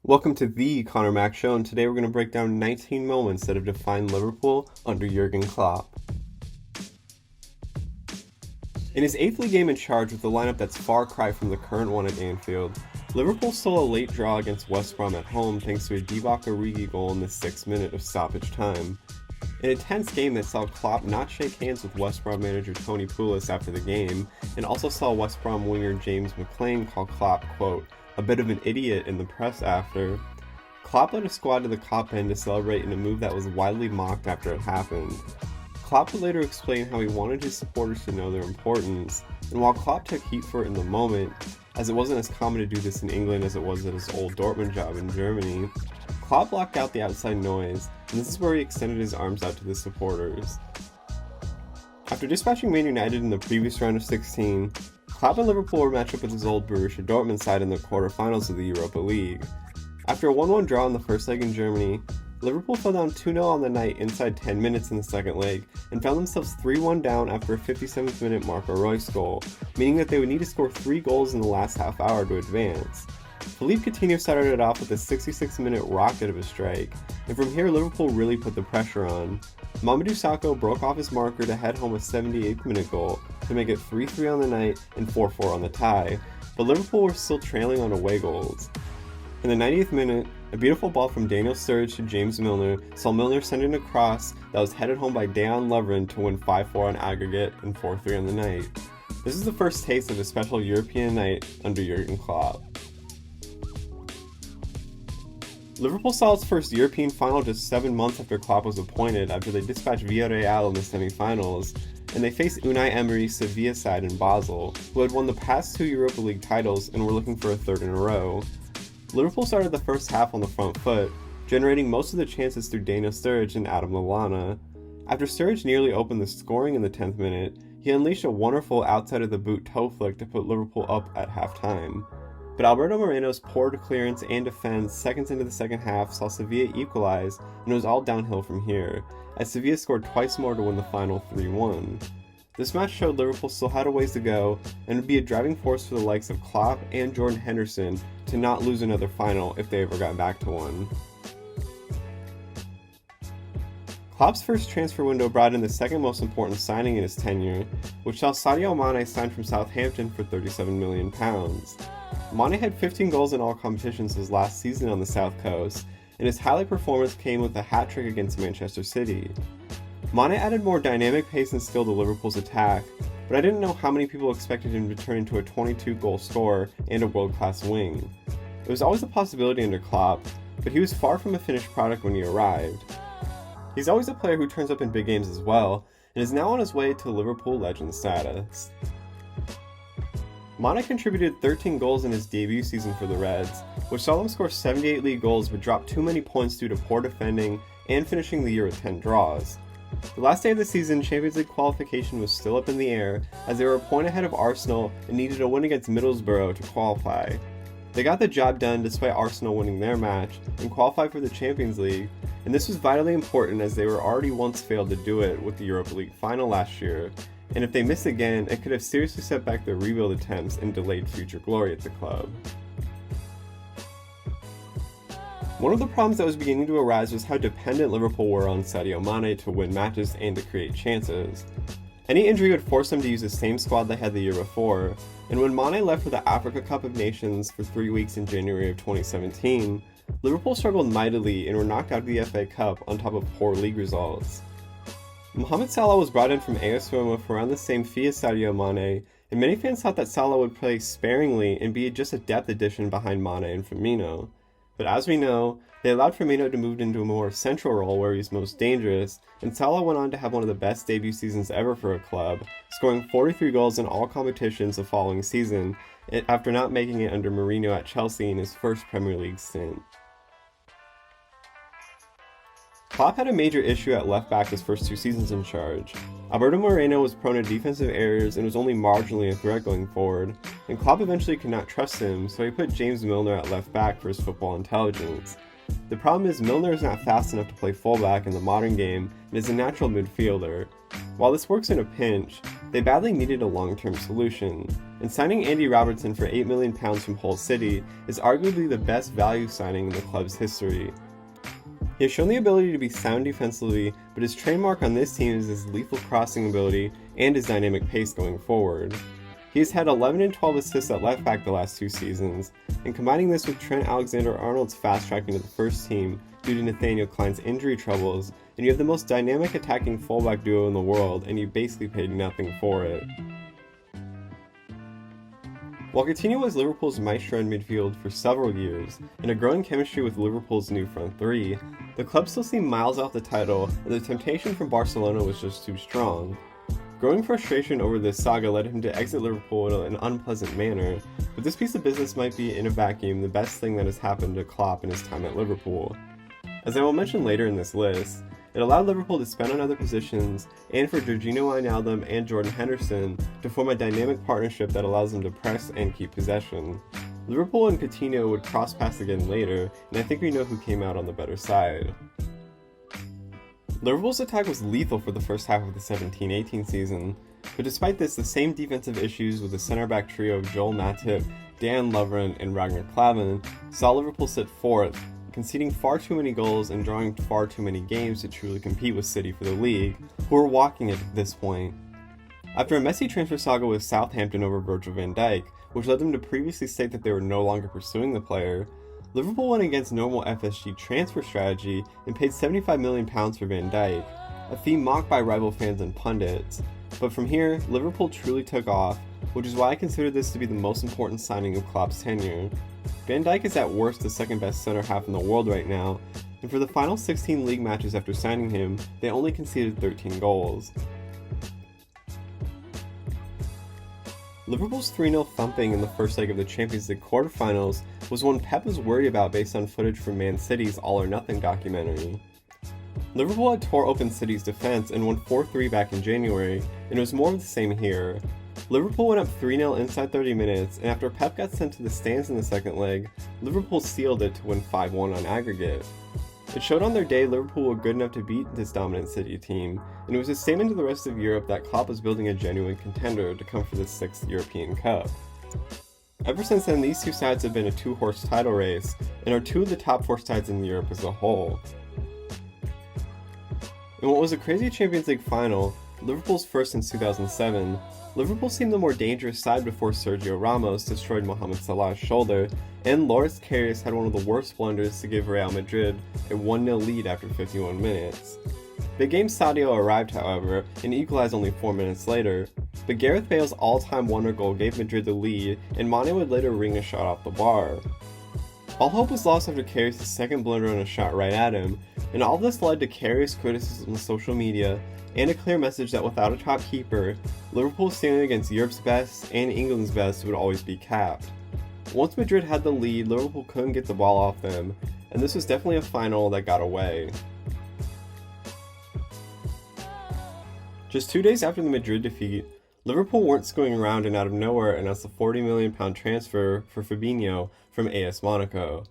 Welcome to the Connor Mack Show, and today we're going to break down 19 moments that have defined Liverpool under Jurgen Klopp. In his 8th league game in charge with a lineup that's far cry from the current one at Anfield, Liverpool stole a late draw against West Brom at home thanks to a Divock Origi goal in the 6th minute of stoppage time. In a tense game that saw Klopp not shake hands with West Brom manager Tony Pulis after the game, and also saw West Brom winger James McClean call Klopp, quote, a bit of an idiot in the press after, Klopp led a squad to the Kop end to celebrate in a move that was widely mocked after it happened. Klopp would later explain how he wanted his supporters to know their importance, and while Klopp took heat for it in the moment, as it wasn't as common to do this in England as it was at his old Dortmund job in Germany, Klopp blocked out the outside noise, and this is where he extended his arms out to the supporters. After dispatching Man United in the previous round of 16, Klopp and Liverpool were matched up with his old Borussia Dortmund side in the quarterfinals of the Europa League. After a 1-1 draw in the first leg in Germany, Liverpool fell down 2-0 on the night inside 10 minutes in the second leg and found themselves 3-1 down after a 57th minute Marco Reus goal, meaning that they would need to score 3 goals in the last half hour to advance. Philippe Coutinho started it off with a 66-minute rocket of a strike, and from here Liverpool really put the pressure on. Mamadou Sakho broke off his marker to head home a 78th minute goal to make it 3-3 on the night and 4-4 on the tie, but Liverpool were still trailing on away goals. In the 90th minute, a beautiful ball from Daniel Sturridge to James Milner saw Milner send in a cross that was headed home by Dejan Lovren to win 5-4 on aggregate and 4-3 on the night. This is the first taste of a special European night under Jurgen Klopp. Liverpool saw its first European final just 7 months after Klopp was appointed after they dispatched Villarreal in the semi-finals, and they faced Unai Emery's Sevilla side in Basel, who had won the past 2 Europa League titles and were looking for a third in a row. Liverpool started the first half on the front foot, generating most of the chances through Daniel Sturridge and Adam Lallana. After Sturridge nearly opened the scoring in the 10th minute, he unleashed a wonderful outside-of-the-boot toe flick to put Liverpool up at halftime. But Alberto Moreno's poor clearance and defense seconds into the second half saw Sevilla equalize, and it was all downhill from here, as Sevilla scored twice more to win the final 3-1. This match showed Liverpool still had a ways to go, and would be a driving force for the likes of Klopp and Jordan Henderson to not lose another final if they ever got back to one. Klopp's first transfer window brought in the second most important signing in his tenure, which saw Sadio Mane signed from Southampton for £37 million. Mane had 15 goals in all competitions his last season on the South Coast, and his highlight performance came with a hat-trick against Manchester City. Mane added more dynamic pace and skill to Liverpool's attack, but I didn't know how many people expected him to turn into a 22-goal scorer and a world-class wing. It was always a possibility under Klopp, but he was far from a finished product when he arrived. He's always a player who turns up in big games as well, and is now on his way to Liverpool legend status. Mane contributed 13 goals in his debut season for the Reds, which saw them score 78 league goals but drop too many points due to poor defending and finishing the year with 10 draws. The last day of the season, Champions League qualification was still up in the air as they were a point ahead of Arsenal and needed a win against Middlesbrough to qualify. They got the job done despite Arsenal winning their match and qualified for the Champions League, and this was vitally important as they were already once failed to do it with the Europa League final last year, and if they miss again, it could have seriously set back their rebuild attempts and delayed future glory at the club. One of the problems that was beginning to arise was how dependent Liverpool were on Sadio Mane to win matches and to create chances. Any injury would force them to use the same squad they had the year before, and when Mane left for the Africa Cup of Nations for 3 weeks in January of 2017, Liverpool struggled mightily and were knocked out of the FA Cup on top of poor league results. Mohamed Salah was brought in from AS Roma for around the same fee as Sadio Mane, and many fans thought that Salah would play sparingly and be just a depth addition behind Mane and Firmino. But as we know, they allowed Firmino to move into a more central role where he's most dangerous, and Salah went on to have one of the best debut seasons ever for a club, scoring 43 goals in all competitions the following season, after not making it under Mourinho at Chelsea in his first Premier League stint. Klopp had a major issue at left back his first 2 seasons in charge. Alberto Moreno was prone to defensive errors and was only marginally a threat going forward, and Klopp eventually could not trust him, so he put James Milner at left back for his football intelligence. The problem is Milner is not fast enough to play fullback in the modern game and is a natural midfielder. While this works in a pinch, they badly needed a long-term solution, and signing Andy Robertson for £8 million from Hull City is arguably the best value signing in the club's history. He has shown the ability to be sound defensively, but his trademark on this team is his lethal crossing ability and his dynamic pace going forward. He has had 11 and 12 assists at left back the last 2 seasons, and combining this with Trent Alexander-Arnold's fast tracking to the first team due to Nathaniel Klein's injury troubles, and you have the most dynamic attacking fullback duo in the world, and you basically paid nothing for it. While Coutinho was Liverpool's maestro in midfield for several years, and a growing chemistry with Liverpool's new front three, the club still seemed miles off the title, and the temptation from Barcelona was just too strong. Growing frustration over this saga led him to exit Liverpool in an unpleasant manner, but this piece of business might be, in a vacuum, the best thing that has happened to Klopp in his time at Liverpool. As I will mention later in this list, it allowed Liverpool to spend on other positions, and for Georginio Wijnaldum and Jordan Henderson to form a dynamic partnership that allows them to press and keep possession. Liverpool and Coutinho would cross paths again later, and I think we know who came out on the better side. Liverpool's attack was lethal for the first half of the 17-18 season, but despite this, the same defensive issues with the centre-back trio of Joel Matip, Dan Lovren, and Ragnar Klavan saw Liverpool sit 4th, conceding far too many goals and drawing far too many games to truly compete with City for the league, who were walking at this point. After a messy transfer saga with Southampton over Virgil van Dijk, which led them to previously state that they were no longer pursuing the player, Liverpool went against normal FSG transfer strategy and paid £75 million for Van Dijk, a fee mocked by rival fans and pundits. But from here, Liverpool truly took off, which is why I consider this to be the most important signing of Klopp's tenure. Van Dijk is at worst the second best centre half in the world right now, and for the final 16 league matches after signing him, they only conceded 13 goals. Liverpool's 3-0 thumping in the first leg of the Champions League quarterfinals was one Pep was worried about based on footage from Man City's All or Nothing documentary. Liverpool had tore open City's defense and won 4-3 back in January, and it was more of the same here. Liverpool went up 3-0 inside 30 minutes, and after Pep got sent to the stands in the second leg, Liverpool sealed it to win 5-1 on aggregate. It showed on their day Liverpool were good enough to beat this dominant City team, and it was a statement to the rest of Europe that Klopp was building a genuine contender to come for the 6th European Cup. Ever since then, these two sides have been a 2-horse title race, and are 2 of the top 4 sides in Europe as a whole. In what was a crazy Champions League final, Liverpool's first since 2007, Liverpool seemed the more dangerous side before Sergio Ramos destroyed Mohamed Salah's shoulder, and Loris Karius had one of the worst blunders to give Real Madrid a 1-0 lead after 51 minutes. Big Game Sadio arrived, however, and equalized only 4 minutes later, but Gareth Bale's all-time wonder goal gave Madrid the lead, and Mane would later ring a shot off the bar. All hope was lost after Karius' second blunder on a shot right at him, and all this led to Karius' criticism on social media, and a clear message that without a top keeper, Liverpool standing against Europe's best and England's best would always be capped. Once Madrid had the lead, Liverpool couldn't get the ball off them, and this was definitely a final that got away. Just 2 days after the Madrid defeat, Liverpool weren't screwing around and out of nowhere announced a £40 million transfer for Fabinho from AS Monaco.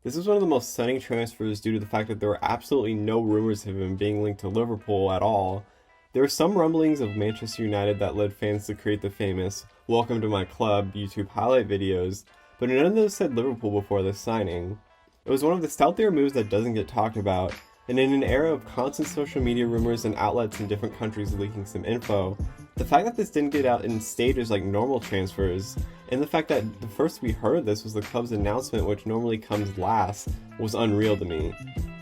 This is one of the most stunning transfers due to the fact that there were absolutely no rumors of him being linked to Liverpool at all. There were some rumblings of Manchester United that led fans to create the famous "Welcome to my club" YouTube highlight videos, but none of those said Liverpool before this signing. It was one of the stealthier moves that doesn't get talked about, and in an era of constant social media rumors and outlets in different countries leaking some info, the fact that this didn't get out in stages like normal transfers, and the fact that the first we heard of this was the club's announcement, which normally comes last, was unreal to me.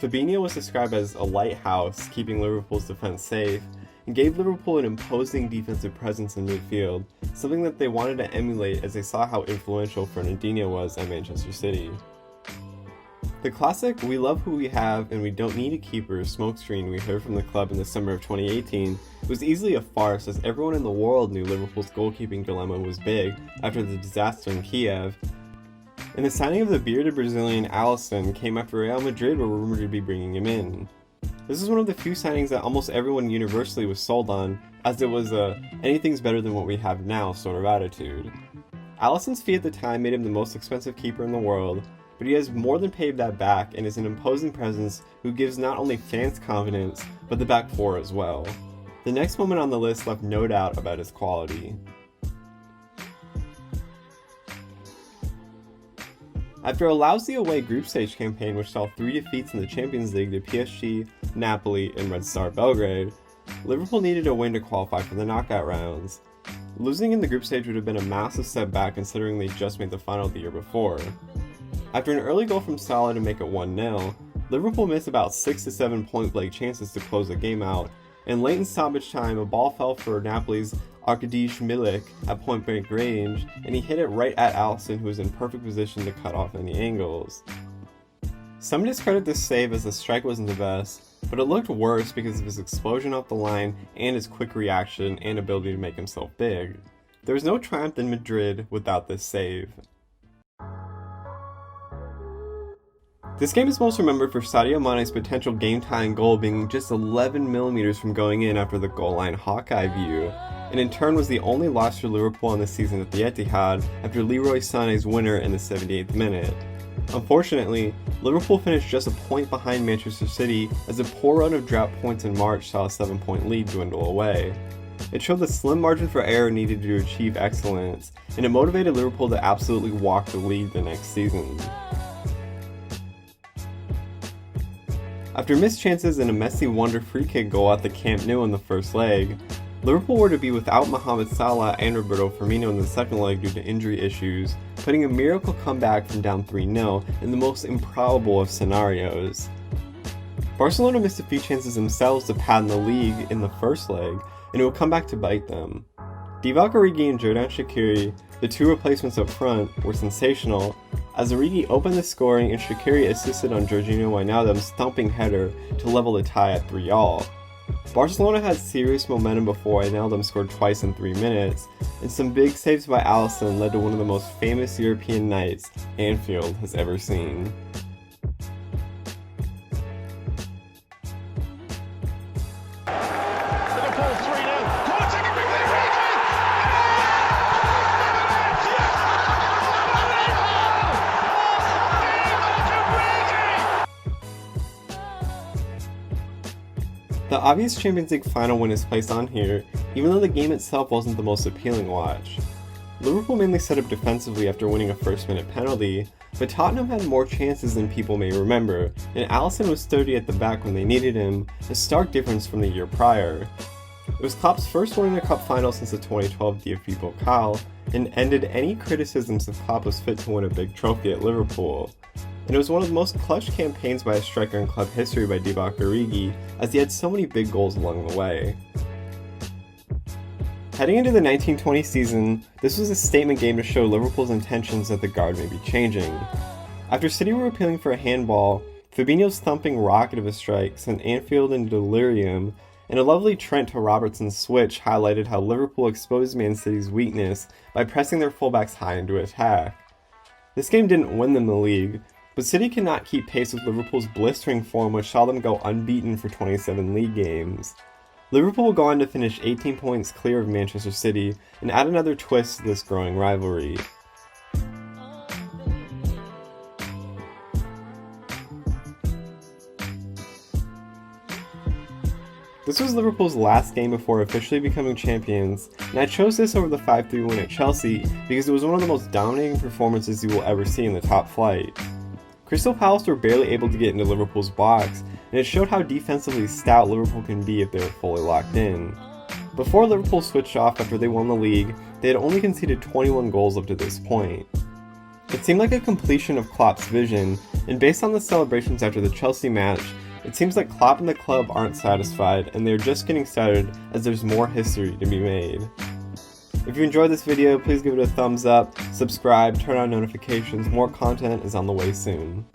Fabinho was described as a lighthouse, keeping Liverpool's defense safe, and gave Liverpool an imposing defensive presence in midfield, something that they wanted to emulate as they saw how influential Fernandinho was at Manchester City. The classic "we love who we have and we don't need a keeper" smokescreen we heard from the club in the summer of 2018 was easily a farce, as everyone in the world knew Liverpool's goalkeeping dilemma was big after the disaster in Kiev, and the signing of the bearded Brazilian Alisson came after Real Madrid were rumored to be bringing him in. This is one of the few signings that almost everyone universally was sold on, as it was a "anything's better than what we have now" sort of attitude. Alisson's fee at the time made him the most expensive keeper in the world, but he has more than paid that back and is an imposing presence who gives not only fans confidence, but the back four as well. The next moment on the list left no doubt about his quality. After a lousy away group stage campaign which saw 3 defeats in the Champions League to PSG, Napoli, and Red Star Belgrade, Liverpool needed a win to qualify for the knockout rounds. Losing in the group stage would have been a massive setback considering they just made the final the year before. After an early goal from Salah to make it 1-0, Liverpool missed about 6 to 7 point-blank chances to close the game out, and late in stoppage time a ball fell for Napoli's Arkadiusz Milik at point-blank range, and he hit it right at Alisson, who was in perfect position to cut off any angles. Some discredit this save as the strike wasn't the best, but it looked worse because of his explosion off the line and his quick reaction and ability to make himself big. There was no triumph in Madrid without this save. This game is most remembered for Sadio Mane's potential game-tying goal being just 11mm from going in after the goal line Hawkeye view, and in turn was the only loss for Liverpool on the season at the Etihad after Leroy Sané's winner in the 78th minute. Unfortunately, Liverpool finished just a point behind Manchester City as a poor run of drought points in March saw a 7-point lead dwindle away. It showed the slim margin for error needed to achieve excellence, and it motivated Liverpool to absolutely walk the league the next season. After missed chances and a messy wonder free kick goal at the Camp Nou in the first leg, Liverpool were to be without Mohamed Salah and Roberto Firmino in the second leg due to injury issues, putting a miracle comeback from down 3-0 in the most improbable of scenarios. Barcelona missed a few chances themselves to pad in the league in the first leg, and it would come back to bite them. Divock Origi and Xherdan Shaqiri, the 2 replacements up front, were sensational, as Origi opened the scoring and Shaqiri assisted on Georginio Wijnaldum's thumping header to level the tie at 3-all. Barcelona had serious momentum before Wijnaldum scored twice in 3 minutes, and some big saves by Alisson led to one of the most famous European nights Anfield has ever seen. The obvious Champions League final win is placed on here, even though the game itself wasn't the most appealing watch. Liverpool mainly set up defensively after winning a first-minute penalty, but Tottenham had more chances than people may remember, and Alisson was sturdy at the back when they needed him, a stark difference from the year prior. It was Klopp's first win in a cup final since the 2012 DFB Pokal, and ended any criticisms if Klopp was fit to win a big trophy at Liverpool. And it was one of the most clutch campaigns by a striker in club history by Divock Origi, as he had so many big goals along the way. Heading into the 1920 season, this was a statement game to show Liverpool's intentions that the guard may be changing. After City were appealing for a handball, Fabinho's thumping rocket of a strike sent Anfield into delirium, and a lovely Trent to Robertson's switch highlighted how Liverpool exposed Man City's weakness by pressing their fullbacks high into attack. This game didn't win them the league, but City cannot keep pace with Liverpool's blistering form, which saw them go unbeaten for 27 league games. Liverpool will go on to finish 18 points clear of Manchester City and add another twist to this growing rivalry. This was Liverpool's last game before officially becoming champions, and I chose this over the 5-3 win at Chelsea because it was one of the most dominating performances you will ever see in the top flight. Crystal Palace were barely able to get into Liverpool's box, and it showed how defensively stout Liverpool can be if they were fully locked in. Before Liverpool switched off after they won the league, they had only conceded 21 goals up to this point. It seemed like a completion of Klopp's vision, and based on the celebrations after the Chelsea match, it seems like Klopp and the club aren't satisfied, and they're just getting started as there's more history to be made. If you enjoyed this video, please give it a thumbs up, subscribe, turn on notifications, more content is on the way soon.